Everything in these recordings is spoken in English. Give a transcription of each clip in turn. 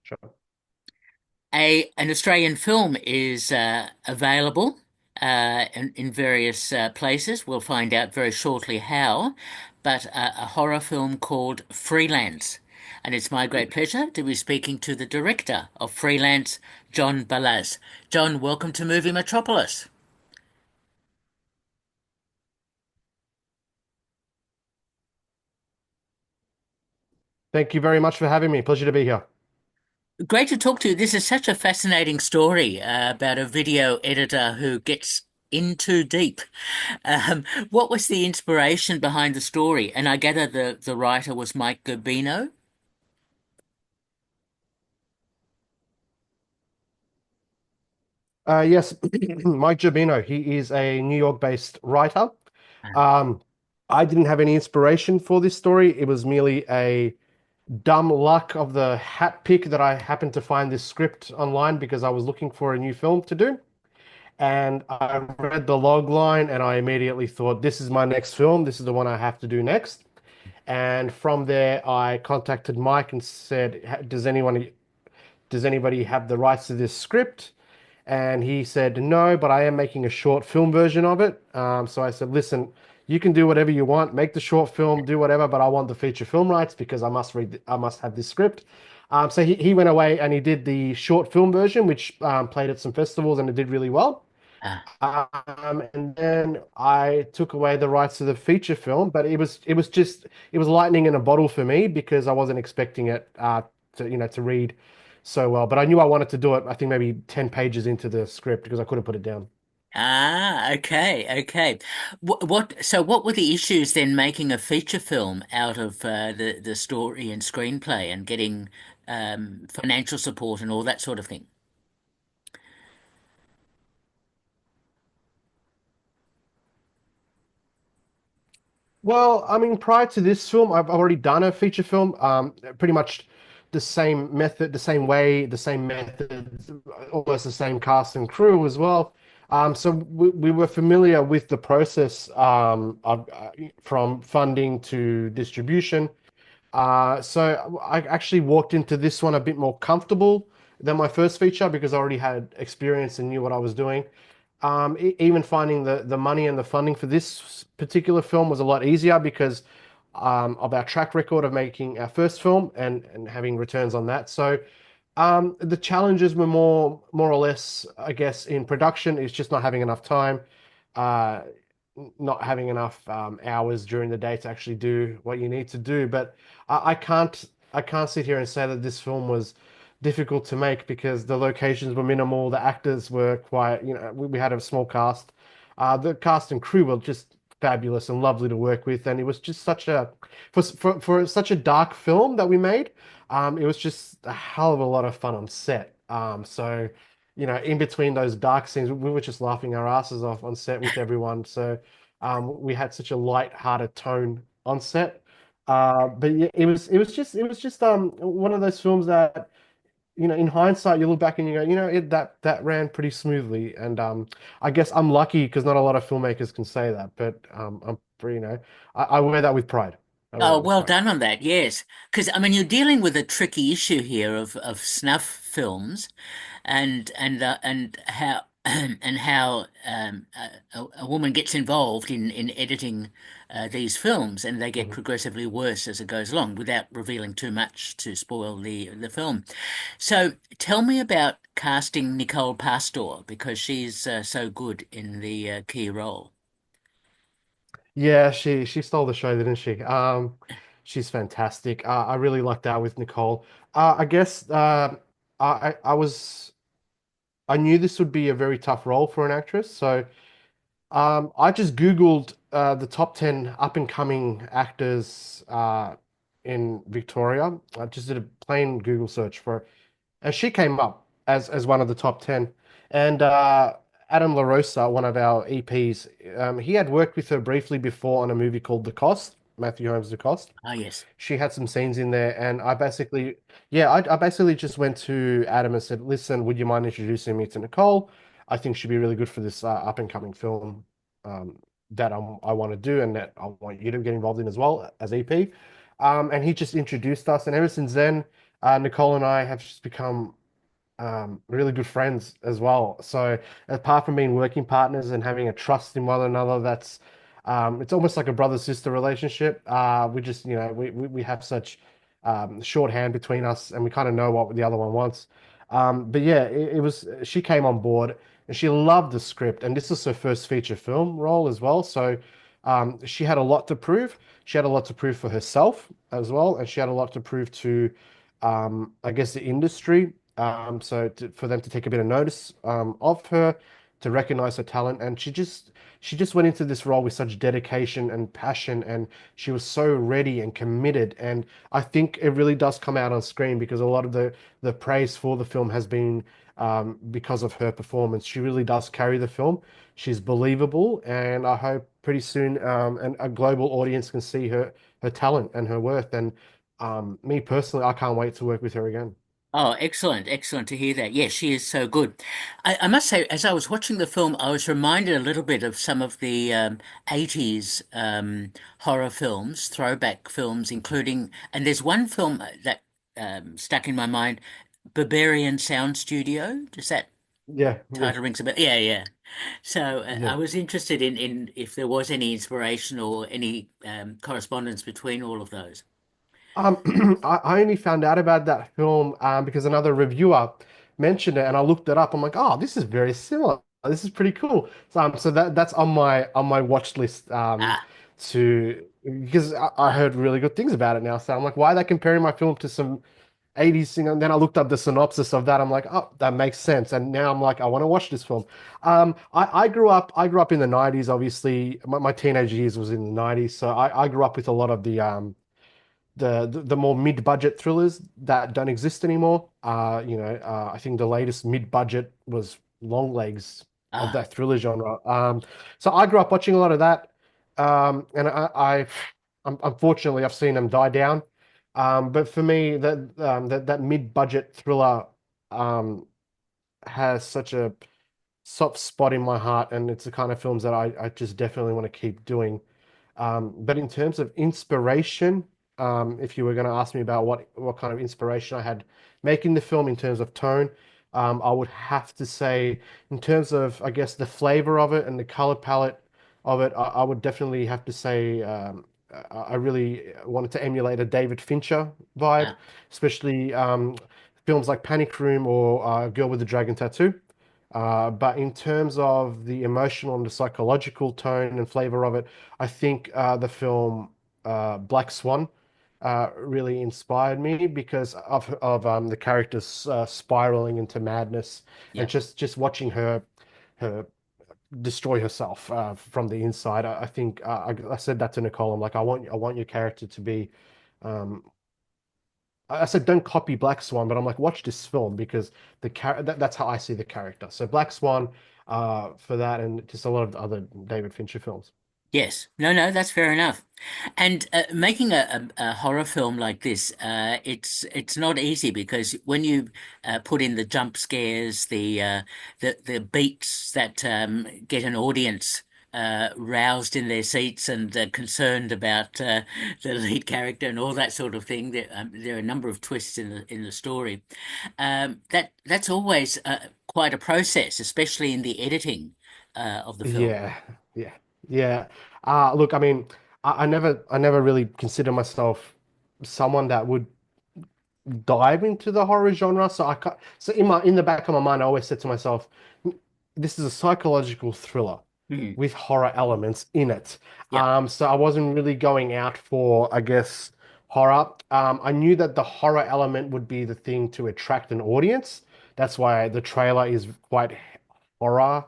Sure. A an Australian film is available in various places. We'll find out very shortly how, but a horror film called Freelance. And it's my great pleasure to be speaking to the director of Freelance, John Balazs. John, welcome to Movie Metropolis. Thank you very much for having me. Pleasure to be here. Great to talk to you. This is such a fascinating story about a video editor who gets in too deep. What was the inspiration behind the story? And I gather the writer was Mike Gerbino. Yes, Mike Gerbino. He is a New York-based writer. Um, I didn't have any inspiration for this story. It was merely a dumb luck of the hat pick that I happened to find this script online because I was looking for a new film to do. And I read the log line and I immediately thought, this is my next film. This is the one I have to do next. And from there, I contacted Mike and said, does anybody have the rights to this script? And he said, no, but I am making a short film version of it. So I said, listen, you can do whatever you want, make the short film, do whatever, but I want the feature film rights because I must have this script. So he went away and he did the short film version, which played at some festivals and it did really well. Ah, And then I took away the rights to the feature film, but it was lightning in a bottle for me because I wasn't expecting it to read so well. But I knew I wanted to do it. I think maybe 10 pages into the script because I couldn't put it down. okay, okay. So what were the issues then making a feature film out of the story and screenplay and getting financial support and all that sort of thing? Well, I mean, prior to this film, I've already done a feature film, pretty much the same method, the same way, the same methods, almost the same cast and crew as well. So we were familiar with the process from funding to distribution. So I actually walked into this one a bit more comfortable than my first feature because I already had experience and knew what I was doing. Even finding the money and the funding for this particular film was a lot easier because of our track record of making our first film and having returns on that. So the challenges were more or less, I guess, in production. It's just not having enough time, uh, not having enough hours during the day to actually do what you need to do. But I can't sit here and say that this film was difficult to make because the locations were minimal, the actors were quite, we had a small cast. The cast and crew were just fabulous and lovely to work with, and it was just such a for such a dark film that we made. It was just a hell of a lot of fun on set. In between those dark scenes, we were just laughing our asses off on set with everyone. So, we had such a light-hearted tone on set. But yeah, it was just one of those films that, in hindsight, you look back and you go, that ran pretty smoothly. And I guess I'm lucky because not a lot of filmmakers can say that. But I wear that with pride. I wear Oh, that with well pride. done on that, yes. Because I mean, you're dealing with a tricky issue here of snuff films, and how and how a woman gets involved in editing these films, and they get Mhm. progressively worse as it goes along, without revealing too much to spoil the film. So, tell me about casting Nicole Pastor because she's so good in the key role. Yeah, she stole the show, didn't she? She's fantastic. I really liked that with Nicole. I guess I was I knew this would be a very tough role for an actress, so I just Googled the top 10 up and coming actors in Victoria. I just did a plain Google search for it, and she came up as one of the top 10. And Adam LaRosa, one of our EPs, he had worked with her briefly before on a movie called The Cost, Matthew Holmes' The Cost. Oh, yes. She had some scenes in there, and I basically just went to Adam and said, "Listen, would you mind introducing me to Nicole? I think she'd be really good for this up and coming film that I want to do, and that I want you to get involved in as well as EP." And he just introduced us, and ever since then, Nicole and I have just become really good friends as well. So apart from being working partners and having a trust in one another, that's it's almost like a brother-sister relationship. We just, we have such shorthand between us, and we kind of know what the other one wants. But yeah, it was she came on board and she loved the script, and this is her first feature film role as well. So she had a lot to prove. She had a lot to prove for herself as well, and she had a lot to prove to I guess the industry. For them to take a bit of notice of her, to recognize her talent, and she just went into this role with such dedication and passion, and she was so ready and committed. And I think it really does come out on screen because a lot of the praise for the film has been because of her performance. She really does carry the film. She's believable, and I hope pretty soon and a global audience can see her talent and her worth. And me personally, I can't wait to work with her again. Oh, excellent, excellent to hear that. Yes, she is so good. I must say, as I was watching the film, I was reminded a little bit of some of the 80s horror films, throwback films, including, and there's one film that stuck in my mind, Barbarian Sound Studio. Does that Yeah, yeah, title rings a bell? Yeah, yeah. So I yeah. was interested in if there was any inspiration or any correspondence between all of those. I only found out about that film because another reviewer mentioned it, and I looked it up. I'm like, oh, this is very similar. This is pretty cool. So that's on my watch list Ah, to because I heard really good things about it now. So I'm like, why are they comparing my film to some 80s thing? And then I looked up the synopsis of that. I'm like, oh, that makes sense. And now I'm like, I want to watch this film. I grew up in the 90s. Obviously, my teenage years was in the 90s, so I grew up with a lot of the more mid-budget thrillers that don't exist anymore. I think the latest mid-budget was Longlegs of ah, that thriller genre. So I grew up watching a lot of that, and unfortunately I've seen them die down. But for me, that mid-budget thriller um, has such a soft spot in my heart, and it's the kind of films that I just definitely want to keep doing. But in terms of inspiration, if you were going to ask me about what kind of inspiration I had making the film in terms of tone, I would have to say, in terms of, I guess, the flavor of it and the color palette of it, I would definitely have to say I really wanted to emulate a David Fincher vibe, ah, especially films like Panic Room or Girl with the Dragon Tattoo. But in terms of the emotional and the psychological tone and flavor of it, I think the film Black Swan really inspired me because of the characters spiraling into madness and yeah. just watching her destroy herself from the inside. I think I said that to Nicole. I'm like, I want your character to be. Um, I said don't copy Black Swan, but I'm like, watch this film because that's how I see the character. So Black Swan for that, and just a lot of the other David Fincher films. Yes. No, no, that's fair enough. And making a horror film like this, it's not easy because when you put in the jump scares, the beats that get an audience roused in their seats and concerned about the lead character and all that sort of thing, there are a number of twists in the story. That's always quite a process, especially in the editing of the film. Yeah, yeah, yeah. Look, I mean, I never really consider myself someone that would dive into the horror genre. So in the back of my mind, I always said to myself, this is a psychological thriller Mhm. with horror elements in it. Yep. So I wasn't really going out for, I guess, horror. I knew that the horror element would be the thing to attract an audience. That's why the trailer is quite horror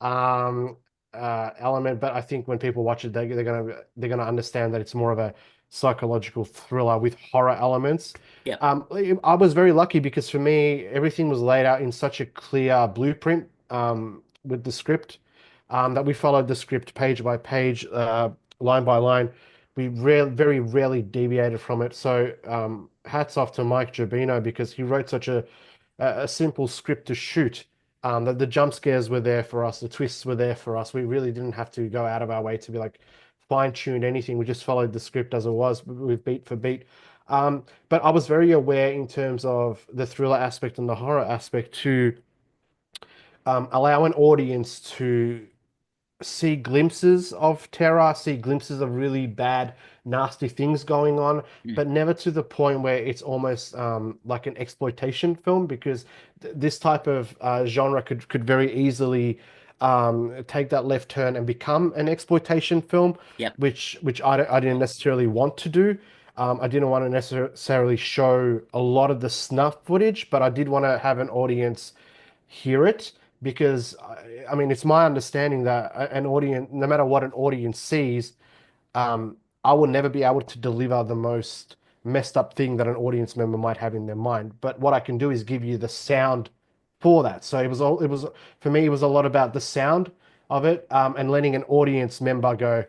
um, element. But I think when people watch it, they're gonna understand that it's more of a psychological thriller with horror elements. Yep. I was very lucky because for me, everything was laid out in such a clear blueprint with the script that we followed the script page by page, line by line. Very rarely deviated from it. So hats off to Mike Gerbino because he wrote such a simple script to shoot. That the jump scares were there for us, the twists were there for us. We really didn't have to go out of our way to be like fine-tune anything. We just followed the script as it was with beat for beat. But I was very aware in terms of the thriller aspect and the horror aspect to allow an audience to see glimpses of terror, see glimpses of really bad, nasty things going on, Mm. but never to the point where it's almost like an exploitation film, because th this type of genre could very easily take that left turn and become an exploitation film, Yep. which I didn't necessarily want to do. I didn't want to necessarily show a lot of the snuff footage, but I did want to have an audience hear it, because I mean it's my understanding that an audience, no matter what an audience sees, I will never be able to deliver the most messed up thing that an audience member might have in their mind. But what I can do is give you the sound for that. So it was for me, it was a lot about the sound of it, and letting an audience member go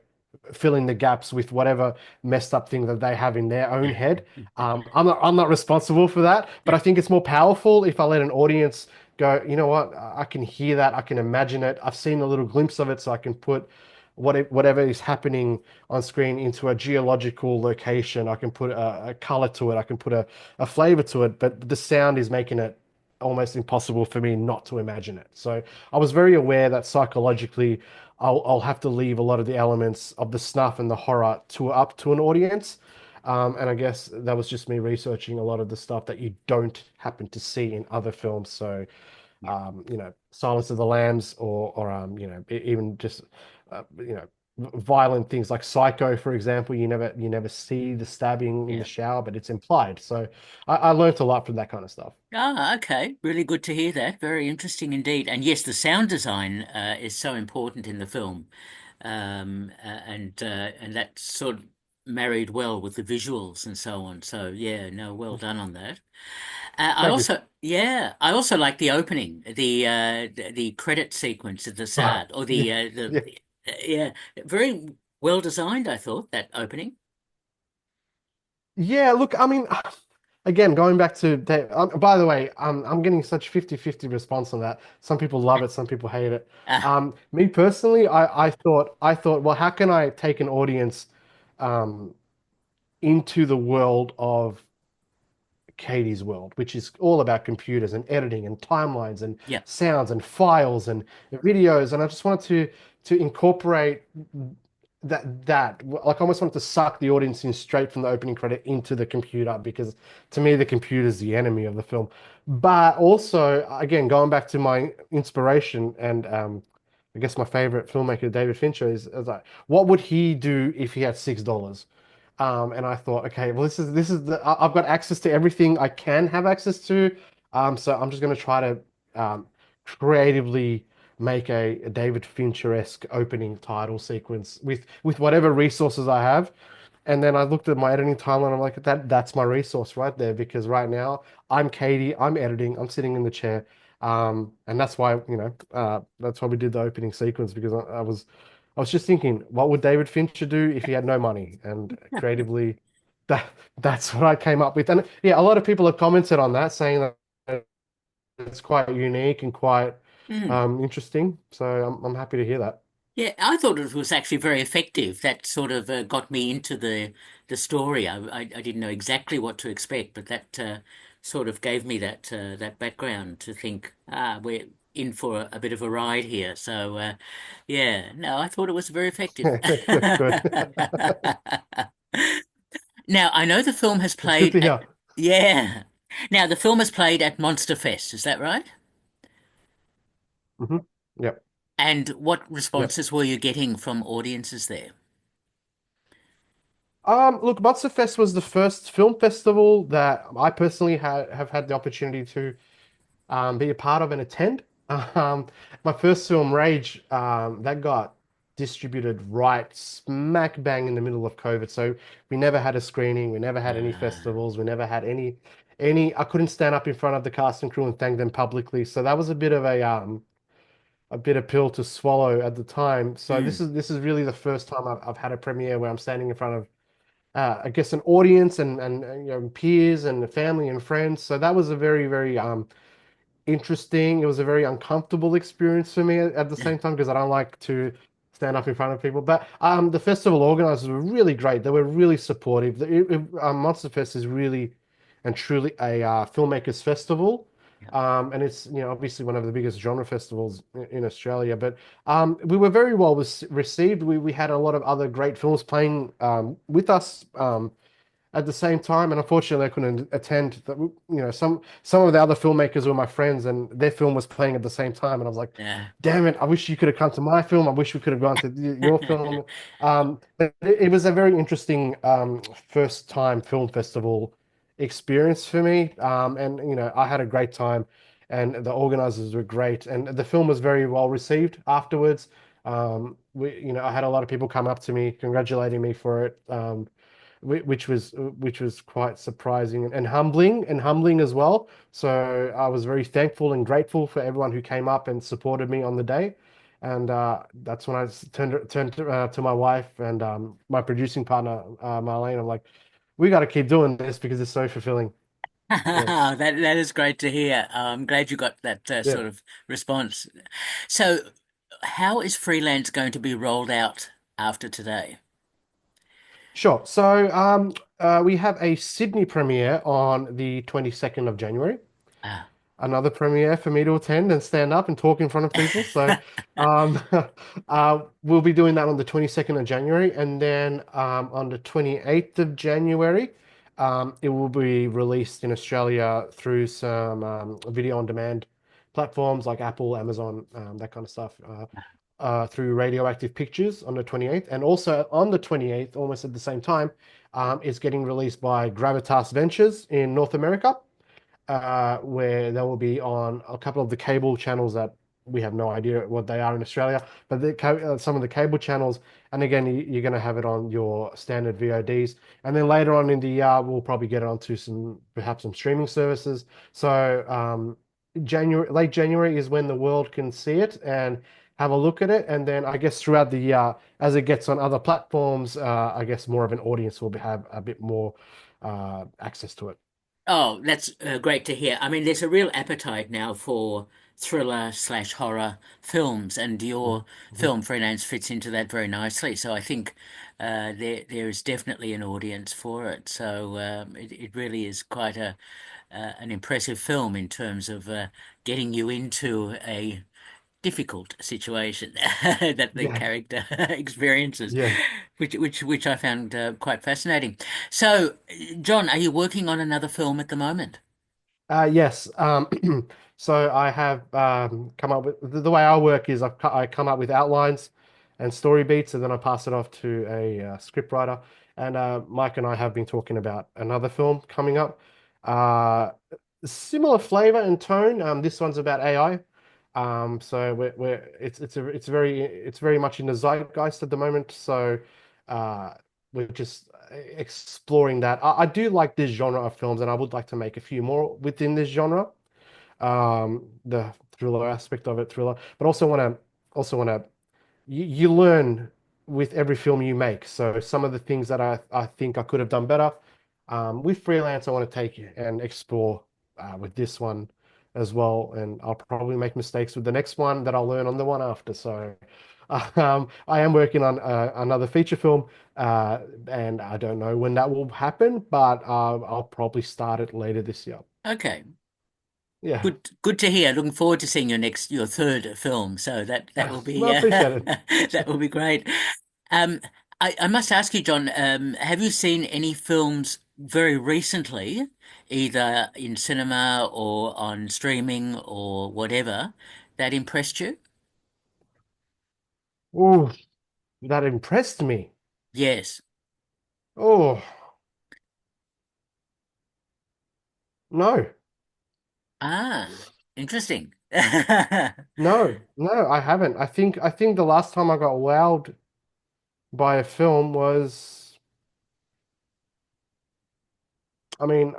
fill in the gaps with whatever messed up thing that they have in their own head. I'm not responsible for that, but I think it's more powerful if I let an audience go, you know what, I can hear that, I can imagine it, I've seen a little glimpse of it, so I can put whatever is happening on screen into a geological location. I can put a color to it. I can put a flavor to it, but the sound is making it almost impossible for me not to imagine it. So I was very aware that psychologically, I'll have to leave a lot of the elements of the snuff and the horror to up to an audience. And I guess that was just me researching a lot of the stuff that you don't happen to see in other films. So Silence of the Lambs, or even just violent things like Psycho, for example. You never see the stabbing in the Yeah. shower, but it's implied. So I learned a lot from that kind of stuff. Ah, okay. Really good to hear that. Very interesting indeed. And yes, the sound design is so important in the film, and that sort of married well with the visuals and so on. So yeah, no, well done on that. Thank you. I also like the opening, the credit sequence at the start, or Yeah, yeah, yeah, very well designed. I thought that opening. yeah. Look, I mean, again, going back to Dave, by the way, I'm getting such 50-50 response on that. Some people love it, some people hate it. Ah, Me personally, I thought, well, how can I take an audience um, into the world of Katie's world, which is all about computers and editing and timelines and yeah, sounds and files and videos. And I just wanted to incorporate that like I almost wanted to suck the audience in straight from the opening credit into the computer, because to me the computer is the enemy of the film. But also, again, going back to my inspiration and I guess my favorite filmmaker, David Fincher, is like, what would he do if he had $6? And I thought, okay, well, this is I've got access to everything I can have access to. So I'm just going to try to creatively make a David Fincher-esque opening title sequence with whatever resources I have. And then I looked at my editing timeline. I'm like, that's my resource right there, because right now I'm Katie, I'm editing, I'm sitting in the chair. And that's why, that's why we did the opening sequence, because I was just thinking, what would David Fincher do if he had no money? And creatively, that that's what I came up with. And yeah, a lot of people have commented on that, saying that it's quite unique and quite mm. interesting. So I'm happy to hear that. Yeah. I thought it was actually very effective. That sort of got me into the story. I didn't know exactly what to expect, but that sort of gave me that background to think, we're in for a bit of a ride here. So yeah, no, I thought it was very effective. Good. Now, I know the film has It's good played to at, hear. yeah. Now, the film has played at Monster Fest, is that right? Hmm. Yep. And what Yep. responses were you getting from audiences there? Look, Fest was the first film festival that I personally have had the opportunity to be a part of and attend. Um, my first film, Rage, that got distributed right smack bang in the middle of COVID. So we never had a screening, we never had any Uh, festivals, we never had any. I couldn't stand up in front of the cast and crew and thank them publicly. So that was a bitter pill to swallow at the time. So mm, this is really the first time I've had a premiere where I'm standing in front of I guess an audience and peers and family and friends. So that was a very interesting. It was a very uncomfortable experience for me at the same time, because I don't like to stand up in front of people. But the festival organizers were really great. They were really supportive. Monster Fest is really and truly a filmmakers festival. Yeah. And it's obviously one of the biggest genre festivals in Australia. But we were very well received. We had a lot of other great films playing with us. At the same time, and unfortunately I couldn't attend. Some of the other filmmakers were my friends, and their film was playing at the same time, and I was like, Yeah. "Damn it! I wish you could have come to my film. I wish we could have gone to your film." But it was a very interesting first time film festival experience for me, and I had a great time, and the organizers were great, and the film was very well received afterwards. I had a lot of people come up to me congratulating me for it. Which was quite surprising and humbling as well. So I was very thankful and grateful for everyone who came up and supported me on the day. And that's when I turned to my wife and my producing partner, Marlene. I'm like, we got to keep doing this because it's so fulfilling. Yeah, That is great to hear. I'm glad you got that yeah. sort of response. So, how is freelance going to be rolled out after today? Sure. So we have a Sydney premiere on the 22nd of January. Ah. Another premiere for me to attend and stand up and talk in front of people. So um, we'll be doing that on the 22nd of January. And then on the 28th of January, it will be released in Australia through some video on demand platforms like Apple, Amazon, that kind of stuff, through Radioactive Pictures on the 28th. And also on the 28th, almost at the same time, it's getting released by Gravitas Ventures in North America, where they will be on a couple of the cable channels that we have no idea what they are in Australia, but some of the cable channels. And again, you're going to have it on your standard VODs, and then later on in the year, we'll probably get it onto perhaps some streaming services. So late January is when the world can see it and have a look at it, and then I guess throughout the year, as it gets on other platforms, I guess more of an audience will have a bit more access to it. Oh, that's great to hear. I mean, there's a real appetite now for thriller slash horror films, and your Mhm. film Freelance fits into that very nicely. So I think there is definitely an audience for it. So it really is quite an impressive film in terms of getting you into a difficult situation that the Yeah, character experiences, yeah. which I found quite fascinating. So, John, are you working on another film at the moment? Yes. So I have come up with the way I work is I come up with outlines and story beats, and then I pass it off to a script writer. And Mike and I have been talking about another film coming up. Uh, Similar flavor and tone. This one's about AI. So it's very much in the zeitgeist at the moment. So uh, we're just exploring that. I do like this genre of films, and I would like to make a few more within this genre. The thriller aspect of it, thriller, but also want to you learn with every film you make. So some of the things that I think I could have done better with freelance, I want to take and explore with this one as well. And I'll probably make mistakes with the next one that I'll learn on the one after. So I am working on another feature film, and I don't know when that will happen, but I'll probably start it later this year. Okay, Yeah. good to hear. Looking forward to seeing your third film. So that will No, be I appreciate it. that will be great. Um, I must ask you, John, have you seen any films very recently, either in cinema or on streaming or whatever, that impressed you? Oh, that impressed me. Yes. Oh, no, Ah, interesting. no, I haven't. I think the last time I got wowed by a film was, I mean,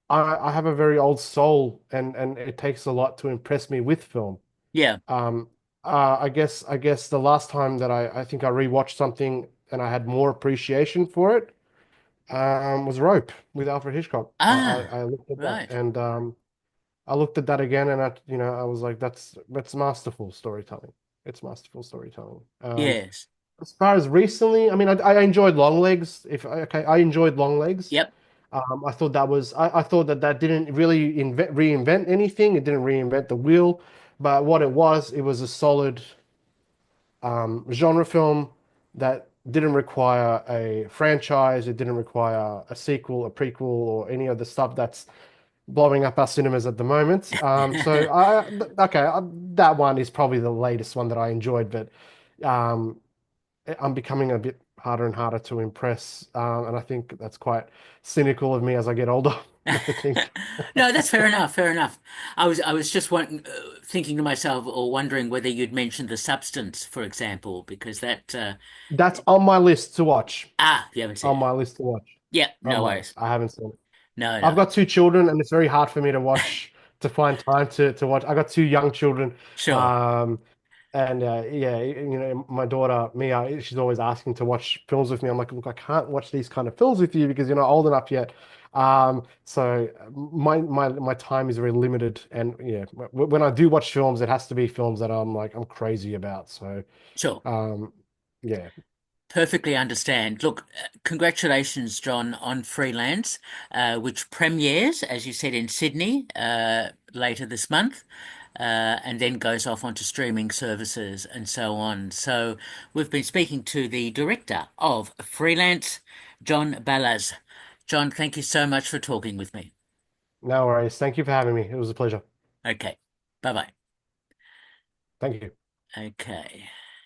I have a very old soul, and it takes a lot to impress me with film. Yeah. Um, I guess the last time that I think I rewatched something and I had more appreciation for it, was Rope with Alfred Hitchcock. I Ah, looked at that, right. and I looked at that again, and I was like, that's masterful storytelling. It's masterful storytelling. Yes. As far as recently, I mean, I enjoyed Long Legs. I enjoyed Long Legs. Yep. I thought I thought that that didn't really reinvent anything. It didn't reinvent the wheel, but what it was a solid genre film that didn't require a franchise. It didn't require a sequel, a prequel, or any of the stuff that's blowing up our cinemas at the moment. That one is probably the latest one that I enjoyed, but um, I'm becoming a bit harder and harder to impress, and I think that's quite cynical of me as I get older. I think No, that's fair enough. Fair enough. I was just thinking to myself or wondering whether you'd mentioned The Substance, for example, because that that's on my list to watch. you haven't seen On it. my list to watch. Yeah, On no my worries. list. I haven't seen it. No, I've no. got two children, and it's very hard for me to watch to find time to watch. I got two young children, Sure, um, and yeah, you know, my daughter Mia, she's always asking to watch films with me. I'm like, look, I can't watch these kind of films with you because you're not old enough yet. So my time is very limited, and yeah, when I do watch films, it has to be films that I'm crazy about. So sure. um, yeah, Perfectly understand. Look, congratulations, John, on Freelance, which premieres, as you said, in Sydney later this month, and then goes off onto streaming services and so on. So we've been speaking to the director of Freelance, John Balazs. John, thank you so much for talking with me. no worries. Thank you for having me. It was a pleasure. Okay, bye bye. Thank you. Okay.